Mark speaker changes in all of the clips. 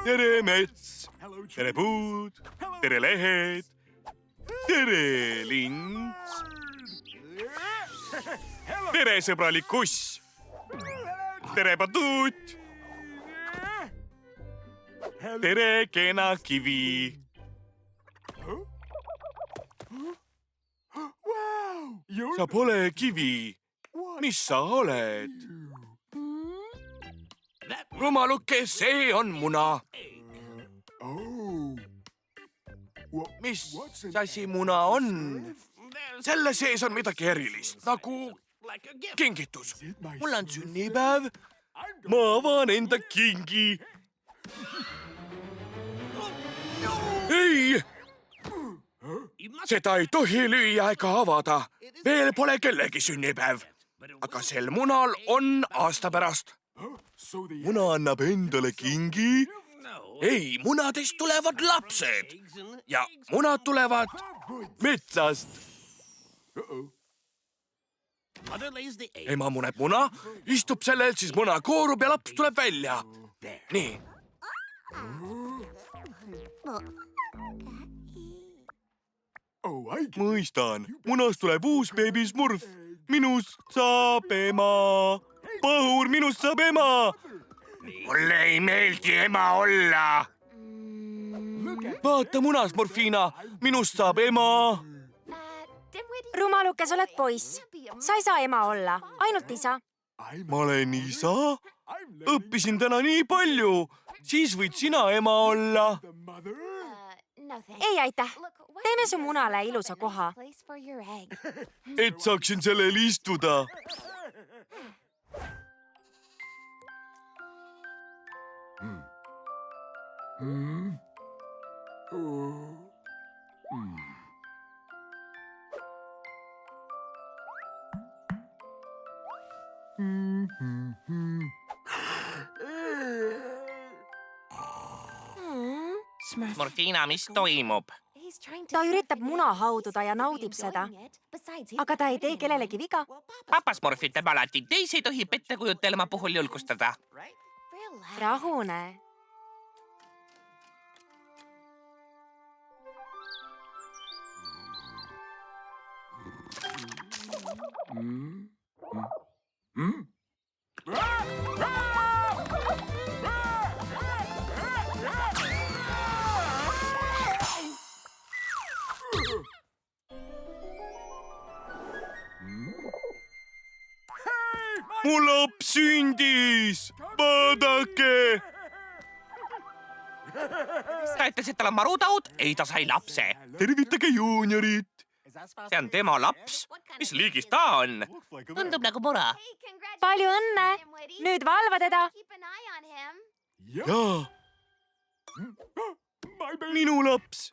Speaker 1: tere mets, tere puud, tere lehed, tere lints, tere sõbralik kuss, tere patuut, tere kena kivi. Sa pole kivi, mis sa oled? Rumaluke, see on muna. Mis asi muna on? Selle sees on midagi erilist, nagu kingitus. Mul on sünnipäev. Ma avan enda kingi. Ei! Seda ei tohi lüüa ega avada. Veel pole kellegi sünnipäev. Aga sel munal on aasta pärast. Muna annab endale kingi. Ei, munadest tulevad lapsed. Ja munad tulevad metsast. Ema muneb muna, istub sellel, siis muna koorub ja laps tuleb välja. Nii. Mõistan. Munast tuleb uus beebi Smurf. Minust saab ema. Pahur, minust saab ema. Mulle ei meeldi ema olla. Vaata muna, Smurfina. Minust saab ema.
Speaker 2: Rumaluke, sa oled poiss. Sa ei saa ema olla, ainult isa.
Speaker 1: Ma olen isa. Õppisin täna nii palju. Siis võid sina ema olla.
Speaker 2: Ei, aitäh. Teeme su munale ilusa koha.
Speaker 1: Et saaksin sellel istuda.
Speaker 3: Smurfina, mis toimub?
Speaker 2: Ta üritab muna haududa ja naudib seda. Aga ta ei tee kellelegi viga.
Speaker 3: Papa Smurf ütleb alati, teisi ei tohi pettekujutelma puhul julgustada.
Speaker 2: Rahune.
Speaker 1: Mu laps sündis! Vaadake!
Speaker 3: Ta ütles, et tal on marutaud, ei ta sai lapse.
Speaker 1: Tervitage juuniorit!
Speaker 3: See on tema laps. Mis liigis ta on? Tundub nagu mura.
Speaker 2: Palju õnne! Nüüd valva teda!
Speaker 1: Jaa! Minu laps!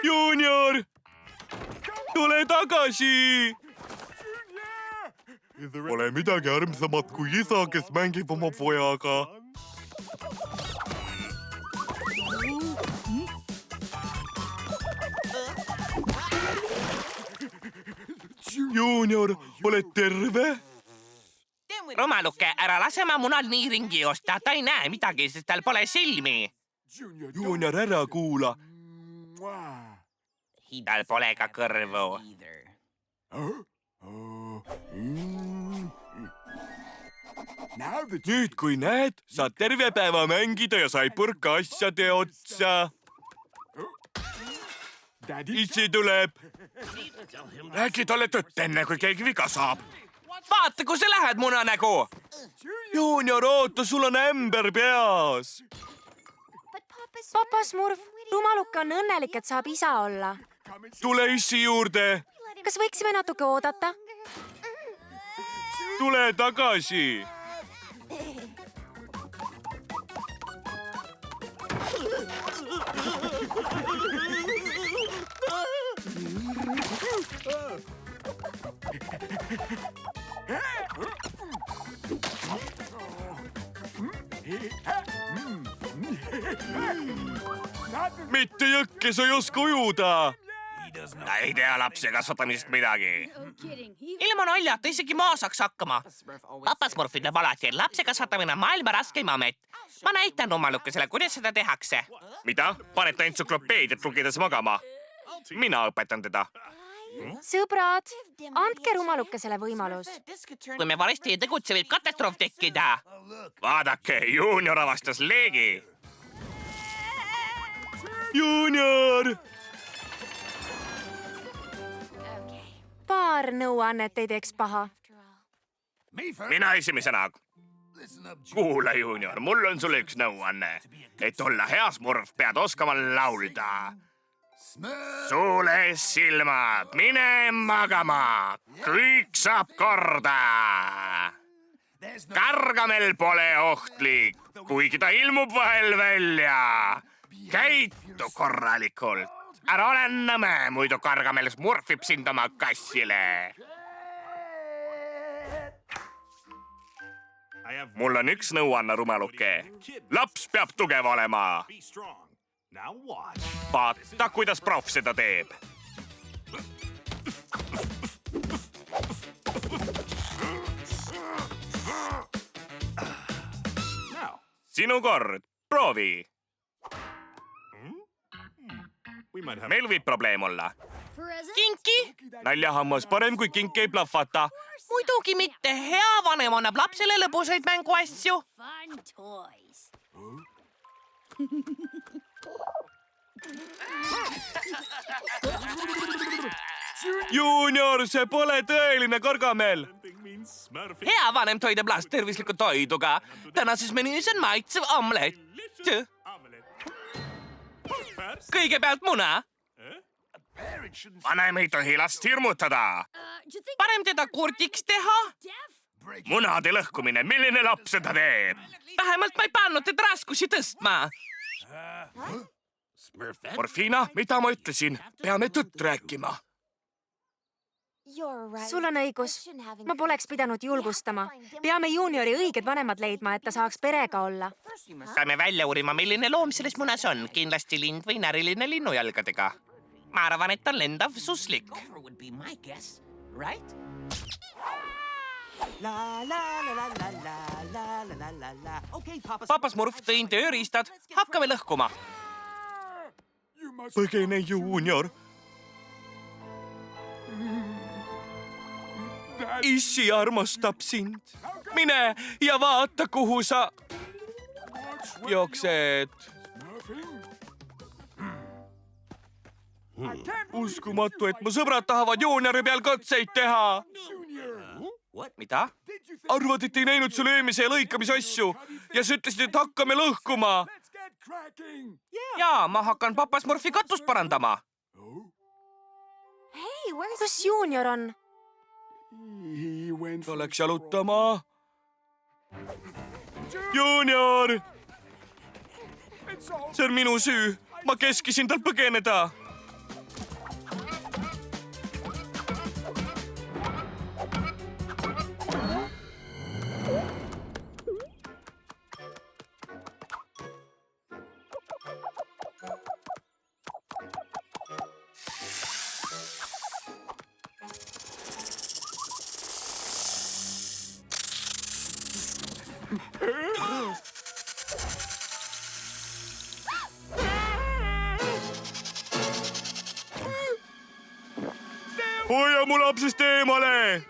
Speaker 1: Juunior! Tule tagasi! Pole midagi armsamat kui isa, kes mängib oma pojaga. Juunior, oled terve?
Speaker 3: Rumaluke, ära lase oma munal nii ringi joosta. Ta ei näe midagi, sest tal pole silmi.
Speaker 1: Juunior, ära kuula.
Speaker 3: Tal pole ka kõrvu.
Speaker 1: Nüüd, kui näed, saad terve päeva mängida ja sa ei põrka asjade otsa. Issi tuleb. Räägi talle tõtt enne, kui keegi viga saab.
Speaker 3: Vaata, kui sa lähed, munanägu!
Speaker 1: Juunior, oota, sul on ämber peas.
Speaker 2: Papa Smurf, Rumaluke on õnnelik, et saab isa olla.
Speaker 1: Tule issi juurde.
Speaker 2: Kas võiksime natuke oodata?
Speaker 1: Tule tagasi. Mitte jõkke, sa ei oska ujuda.
Speaker 3: Ta ei tea lapse kasvatamisest midagi. ilma naljata isegi ma saaks hakkama. Papa Smurf ütleb alati, et lapse kasvatamine on maailma raskeim amet. Ma näitan rumalukesele, kuidas seda tehakse. Mida? Paned ta entsüklopeediat lugedes magama? Mina õpetan teda.
Speaker 2: sõbrad, andke rumalukesele võimalus.
Speaker 3: Kui me varsti ei tegutse, võib katastroof tekkida. Vaadake, Junior avastas leegi. Junior!
Speaker 2: Paar nõuannet ei teeks paha.
Speaker 3: Mina esimesena. Kuule, Junior, mul on sulle üks nõuanne. Et olla hea Smurf, pead oskama laulda. Suule silmad, mine magama. Kõik saab korda. Gargamel pole ohtlik, kuigi ta ilmub vahel välja. Käitu korralikult. Ära ole nõme, muidu Gargamel smurfib sind oma kassile. Mul on üks nõuanne, rumaluke. Laps peab tugev olema. Vaata, kuidas proff seda teeb. Sinu kord, proovi. Meil võib probleem olla. Kinki? Naljahammas parem, kui kink ei plahvata. Muidugi mitte. Hea vanem annab lapsele lõbusaid mänguasju. Junior, see pole tõeline Gargamel. Hea vanem toidab last tervisliku toiduga. Tänases menüüs on maitsev omlett. Kõigepealt muna. Vanem ei tohi last hirmutada. Parem teda kurdiks teha. Munade lõhkumine, milline laps seda teeb? Vähemalt ma ei pannud teda raskusi tõstma. Morfina, mida ma ütlesin? Peame tõtt rääkima.
Speaker 2: Sul on õigus. Ma poleks pidanud julgustama. Peame Juniori õiged vanemad leidma, et ta saaks perega olla. Peame välja uurima, milline loom selles munas on. Kindlasti lind või näriline linnujalgadega. Ma arvan, et on lendav suslik.
Speaker 3: Papa Smurf, tõin tööriistad. Hakkame lõhkuma. Põgene, Junior. Issi armastab sind. Mine ja vaata, kuhu sa jooksed. Uskumatu, et mu sõbrad tahavad Juniori peal katseid teha. Mida? Arvad, et ei näinud sul öömise ja lõikamise asju ja sa ütlesid, et hakkame lõhkuma. Jaa, ma hakkan Papa Smurfi katust parandama.
Speaker 2: Kus Junior on?
Speaker 1: Ta läks jalutama. Junior! See on minu süü. Ma keskisin tal põgeneda. Hoia mu lapsest eemale!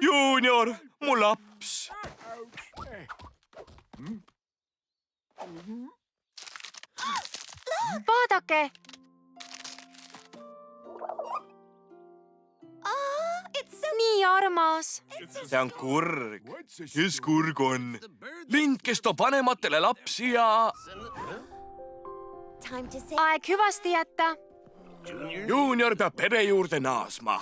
Speaker 1: Junior, mu laps.
Speaker 2: Vaadake! Nii armas.
Speaker 1: See on kurg. Kes kurg on? Lind, kes toob vanematele lapsi ja...
Speaker 2: Aeg hüvasti jätta.
Speaker 1: Junior peab pere juurde naasma.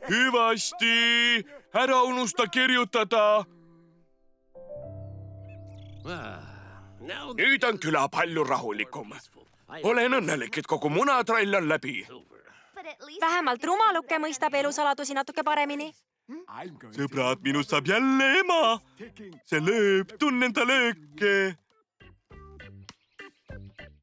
Speaker 1: hüvasti, ära unusta kirjutada. Nüüd on küla palju rahulikum. Olen õnnelik, et kogu munatrall on läbi.
Speaker 2: Vähemalt rumaluke mõistab elusaladusi natuke paremini.
Speaker 1: Sõbrad, minust saab jälle ema. See lööb, tunnen ta lööke.